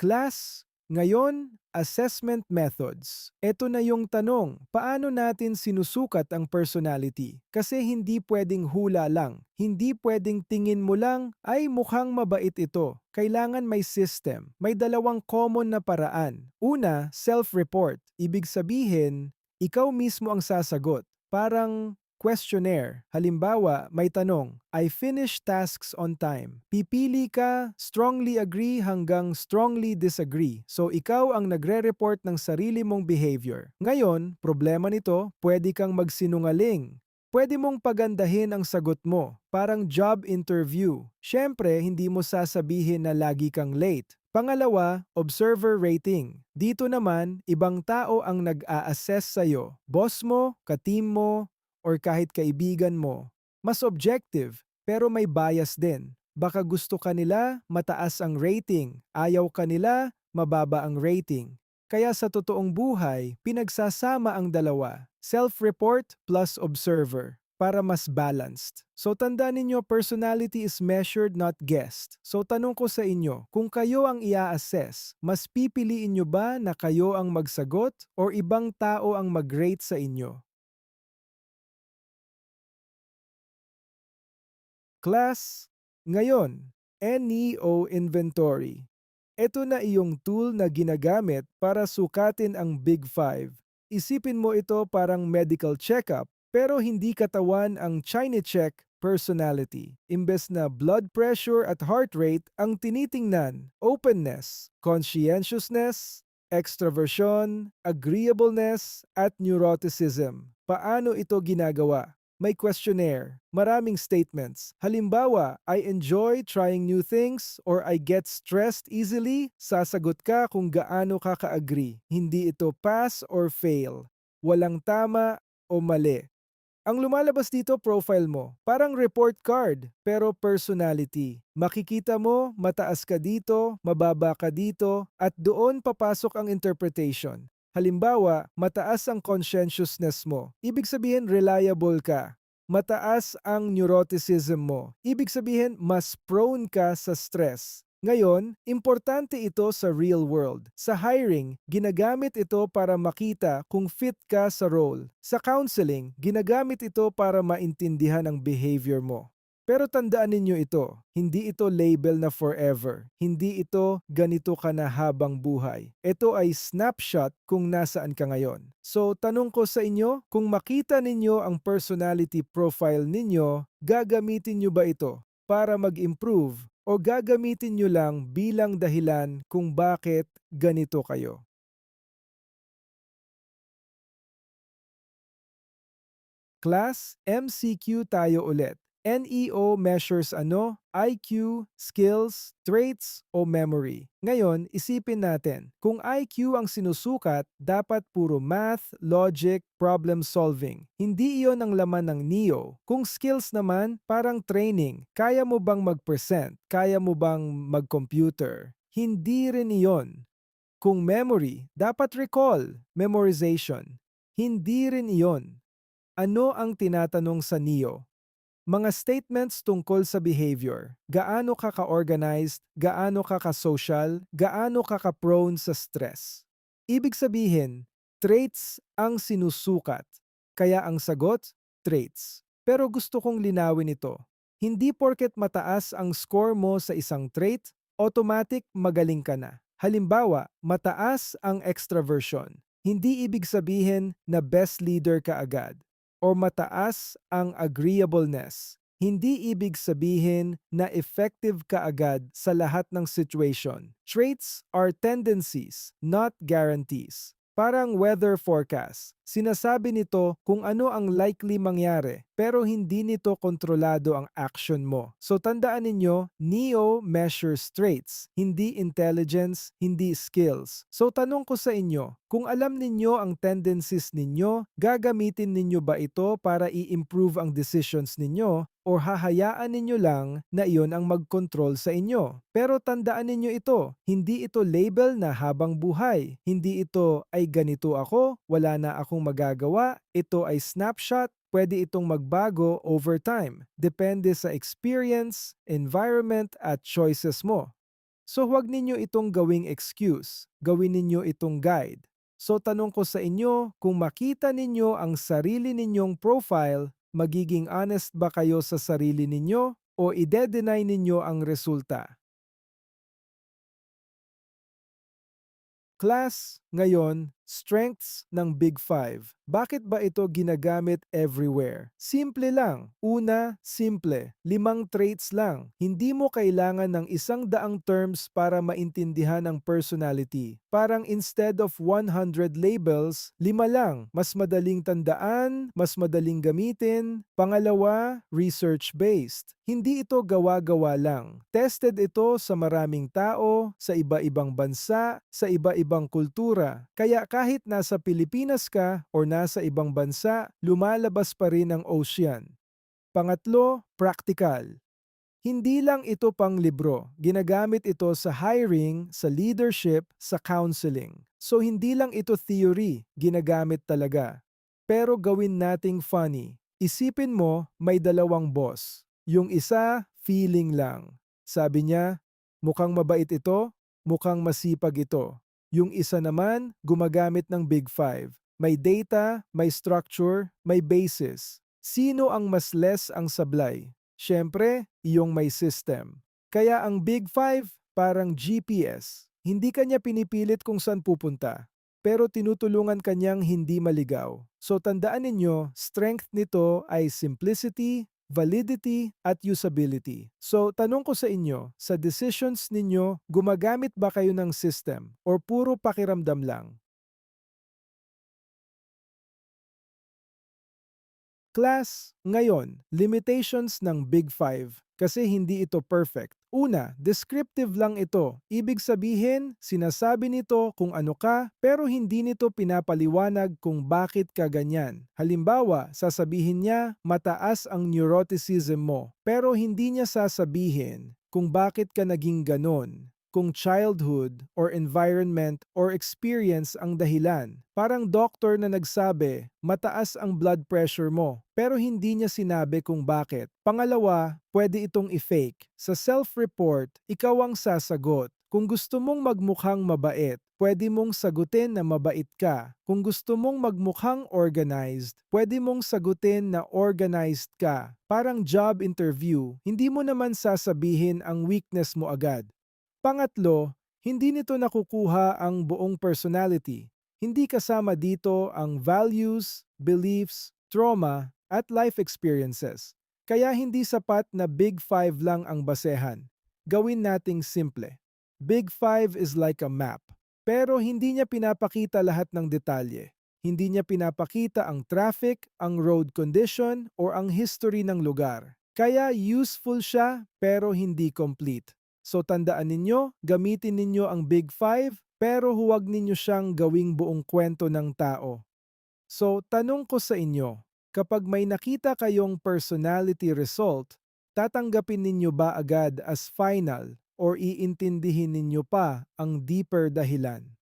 Class, ngayon, assessment methods. Ito na yung tanong, paano natin sinusukat ang personality? Kasi hindi pwedeng hula lang. Hindi pwedeng tingin mo lang, ay mukhang mabait ito. Kailangan may system. May dalawang common na paraan. Una, self-report. Ibig sabihin, ikaw mismo ang sasagot. Parang questionnaire. Halimbawa, may tanong, I finish tasks on time. Pipili ka, strongly agree hanggang strongly disagree. So ikaw ang nagre-report ng sarili mong behavior. Ngayon, problema nito, pwede kang magsinungaling. Pwede mong pagandahin ang sagot mo, parang job interview. Siyempre, hindi mo sasabihin na lagi kang late. Pangalawa, observer rating. Dito naman, ibang tao ang nag-a-assess sa'yo. Boss mo, ka-team mo, or kahit kaibigan mo, mas objective pero may bias din. Baka gusto ka nila, mataas ang rating. Ayaw ka nila, mababa ang rating. Kaya sa totoong buhay, pinagsasama ang dalawa, self-report plus observer, para mas balanced. So tandaan ninyo, personality is measured not guessed. So tanong ko sa inyo, kung kayo ang ia-assess, mas pipiliin nyo ba na kayo ang magsagot or ibang tao ang mag-rate sa inyo? Class, ngayon, NEO Inventory. Ito na iyong tool na ginagamit para sukatin ang Big Five. Isipin mo ito parang medical checkup, pero hindi katawan ang chine-check personality. Imbes na blood pressure at heart rate ang tinitingnan, openness, conscientiousness, extraversion, agreeableness, at neuroticism. Paano ito ginagawa? May questionnaire, maraming statements. Halimbawa, I enjoy trying new things or I get stressed easily. Sasagot ka kung gaano ka ka-agree. Hindi ito pass or fail. Walang tama o mali. Ang lumalabas dito profile mo, parang report card, pero personality. Makikita mo, mataas ka dito, mababa ka dito, at doon papasok ang interpretation. Halimbawa, mataas ang conscientiousness mo. Ibig sabihin, reliable ka. Mataas ang neuroticism mo. Ibig sabihin, mas prone ka sa stress. Ngayon, importante ito sa real world. Sa hiring, ginagamit ito para makita kung fit ka sa role. Sa counseling, ginagamit ito para maintindihan ang behavior mo. Pero tandaan ninyo ito, hindi ito label na forever. Hindi ito ganito ka na habang buhay. Ito ay snapshot kung nasaan ka ngayon. So tanong ko sa inyo, kung makita ninyo ang personality profile ninyo, gagamitin nyo ba ito para mag-improve o gagamitin nyo lang bilang dahilan kung bakit ganito kayo? Class, MCQ tayo ulit. NEO measures ano? IQ, skills, traits, o memory. Ngayon, isipin natin, kung IQ ang sinusukat, dapat puro math, logic, problem solving. Hindi iyon ang laman ng NEO. Kung skills naman, parang training. Kaya mo bang mag-present? Kaya mo bang mag-computer? Hindi rin iyon. Kung memory, dapat recall, memorization. Hindi rin iyon. Ano ang tinatanong sa NEO? Mga statements tungkol sa behavior. Gaano ka ka-organized, gaano ka ka-social, gaano ka ka-prone sa stress. Ibig sabihin, traits ang sinusukat. Kaya ang sagot, traits. Pero gusto kong linawin ito. Hindi porket mataas ang score mo sa isang trait, automatic magaling ka na. Halimbawa, mataas ang extraversion. Hindi ibig sabihin na best leader ka agad o mataas ang agreeableness. Hindi ibig sabihin na effective ka agad sa lahat ng situation. Traits are tendencies, not guarantees. Parang weather forecast. Sinasabi nito kung ano ang likely mangyari, pero hindi nito kontrolado ang action mo. So tandaan ninyo, NEO measures traits, hindi intelligence, hindi skills. So tanong ko sa inyo, kung alam ninyo ang tendencies ninyo, gagamitin ninyo ba ito para i-improve ang decisions ninyo o hahayaan ninyo lang na iyon ang mag-control sa inyo? Pero tandaan ninyo ito, hindi ito label na habang buhay. Hindi ito ay ganito ako, wala na akong magagawa, ito ay snapshot, pwede itong magbago over time. Depende sa experience, environment at choices mo. So huwag ninyo itong gawing excuse, gawin ninyo itong guide. So tanong ko sa inyo, kung makita ninyo ang sarili ninyong profile, magiging honest ba kayo sa sarili ninyo o ide-deny ninyo ang resulta? Class, ngayon, strengths ng Big Five. Bakit ba ito ginagamit everywhere? Simple lang. Una, simple. 5 traits lang. Hindi mo kailangan ng 100 terms para maintindihan ang personality. Parang instead of 100 labels, 5 lang. Mas madaling tandaan, mas madaling gamitin. Pangalawa, research-based. Hindi ito gawa-gawa lang. Tested ito sa maraming tao, sa iba-ibang bansa, sa iba-ibang kultura. Kaya kahit nasa Pilipinas ka o nasa ibang bansa, lumalabas pa rin ang ocean. Pangatlo, practical. Hindi lang ito pang libro. Ginagamit ito sa hiring, sa leadership, sa counseling. So hindi lang ito theory, ginagamit talaga. Pero gawin nating funny. Isipin mo, may 2 boss. Yung isa, feeling lang. Sabi niya, mukhang mabait ito, mukhang masipag ito. Yung isa naman, gumagamit ng Big Five. May data, may structure, may basis. Sino ang mas less ang sablay? Siyempre, iyong may system. Kaya ang Big Five, parang GPS. Hindi kanya pinipilit kung saan pupunta, pero tinutulungan kanyang hindi maligaw. So tandaan ninyo, strength nito ay simplicity, validity, at usability. So tanong ko sa inyo, sa decisions ninyo, gumagamit ba kayo ng system or puro pakiramdam lang? Class, ngayon, limitations ng Big Five kasi hindi ito perfect. Una, descriptive lang ito. Ibig sabihin, sinasabi nito kung ano ka pero hindi nito pinapaliwanag kung bakit ka ganyan. Halimbawa, sasabihin niya mataas ang neuroticism mo pero hindi niya sasabihin kung bakit ka naging ganon, kung childhood or environment or experience ang dahilan. Parang doktor na nagsabi, mataas ang blood pressure mo, pero hindi niya sinabi kung bakit. Pangalawa, pwede itong i-fake. Sa self-report, ikaw ang sasagot. Kung gusto mong magmukhang mabait, pwede mong sagutin na mabait ka. Kung gusto mong magmukhang organized, pwede mong sagutin na organized ka. Parang job interview, hindi mo naman sasabihin ang weakness mo agad. Pangatlo, hindi nito nakukuha ang buong personality. Hindi kasama dito ang values, beliefs, trauma, at life experiences. Kaya hindi sapat na Big Five lang ang basehan. Gawin nating simple. Big Five is like a map. Pero hindi niya pinapakita lahat ng detalye. Hindi niya pinapakita ang traffic, ang road condition, or ang history ng lugar. Kaya useful siya pero hindi complete. So tandaan ninyo, gamitin ninyo ang Big Five, pero huwag ninyo siyang gawing buong kwento ng tao. So tanong ko sa inyo, kapag may nakita kayong personality result, tatanggapin ninyo ba agad as final or iintindihin ninyo pa ang deeper dahilan?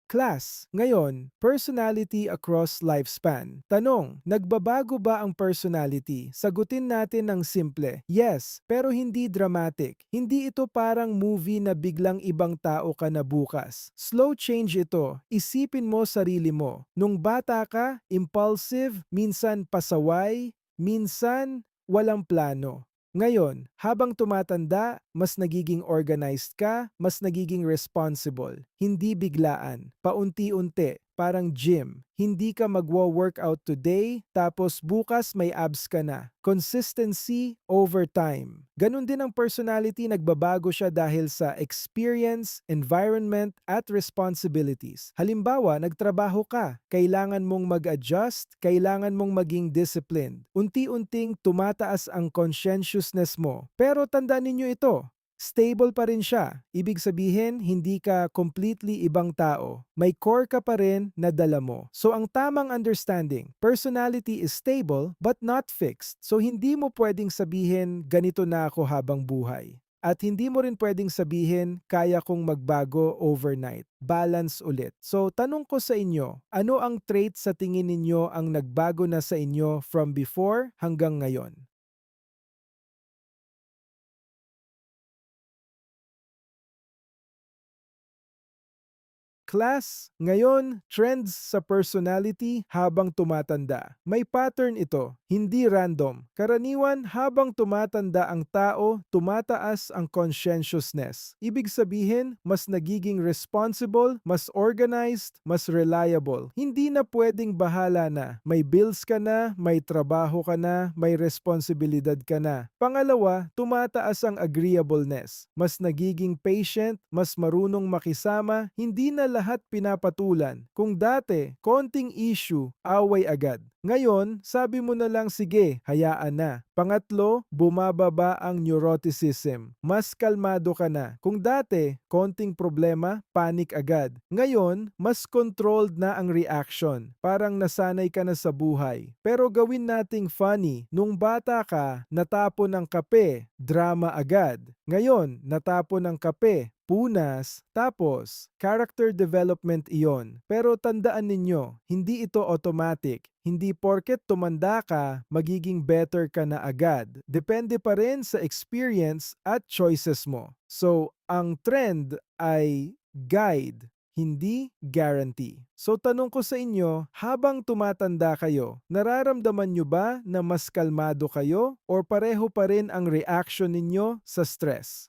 Class, ngayon, personality across lifespan. Tanong, nagbabago ba ang personality? Sagutin natin ng simple, yes, pero hindi dramatic. Hindi ito parang movie na biglang ibang tao ka na bukas. Slow change ito. Isipin mo sarili mo. Nung bata ka, impulsive, minsan pasaway, minsan walang plano. Ngayon, habang tumatanda, mas nagiging organized ka, mas nagiging responsible. Hindi biglaan, paunti-unti, parang gym. Hindi ka magwo-workout today, tapos bukas may abs ka na. Consistency over time. Ganon din ang personality, nagbabago siya dahil sa experience, environment, at responsibilities. Halimbawa, nagtrabaho ka, kailangan mong mag-adjust, kailangan mong maging disciplined. Unti-unting tumataas ang conscientiousness mo. Pero tandaan ninyo ito, stable pa rin siya. Ibig sabihin, hindi ka completely ibang tao. May core ka pa rin na dala mo. So ang tamang understanding, personality is stable but not fixed. So hindi mo pwedeng sabihin, ganito na ako habang buhay. At hindi mo rin pwedeng sabihin, kaya kong magbago overnight. Balance ulit. So, tanong ko sa inyo, ano ang trait sa tingin ninyo ang nagbago na sa inyo from before hanggang ngayon? Class, ngayon, trends sa personality habang tumatanda. May pattern ito, hindi random. Karaniwan, habang tumatanda ang tao, tumataas ang conscientiousness. Ibig sabihin, mas nagiging responsible, mas organized, mas reliable. Hindi na pwedeng bahala na. May bills ka na, may trabaho ka na, may responsibilidad ka na. Pangalawa, tumataas ang agreeableness. Mas nagiging patient, mas marunong makisama, hindi na lahat pinapatulan. Kung dati, konting issue, away agad. Ngayon, sabi mo na lang sige, hayaan na. Pangatlo, bumababa ang neuroticism. Mas kalmado ka na. Kung dati, konting problema, panic agad. Ngayon, mas controlled na ang reaction. Parang nasanay ka na sa buhay. Pero gawin nating funny. Nung bata ka, natapon ang kape, drama agad. Ngayon, natapon ang kape, punas, tapos character development iyon. Pero tandaan ninyo, hindi ito automatic. Hindi porket tumanda ka, magiging better ka na agad. Depende pa rin sa experience at choices mo. So, ang trend ay guide, hindi guarantee. So tanong ko sa inyo, habang tumatanda kayo, nararamdaman nyo ba na mas kalmado kayo or pareho pa rin ang reaction ninyo sa stress?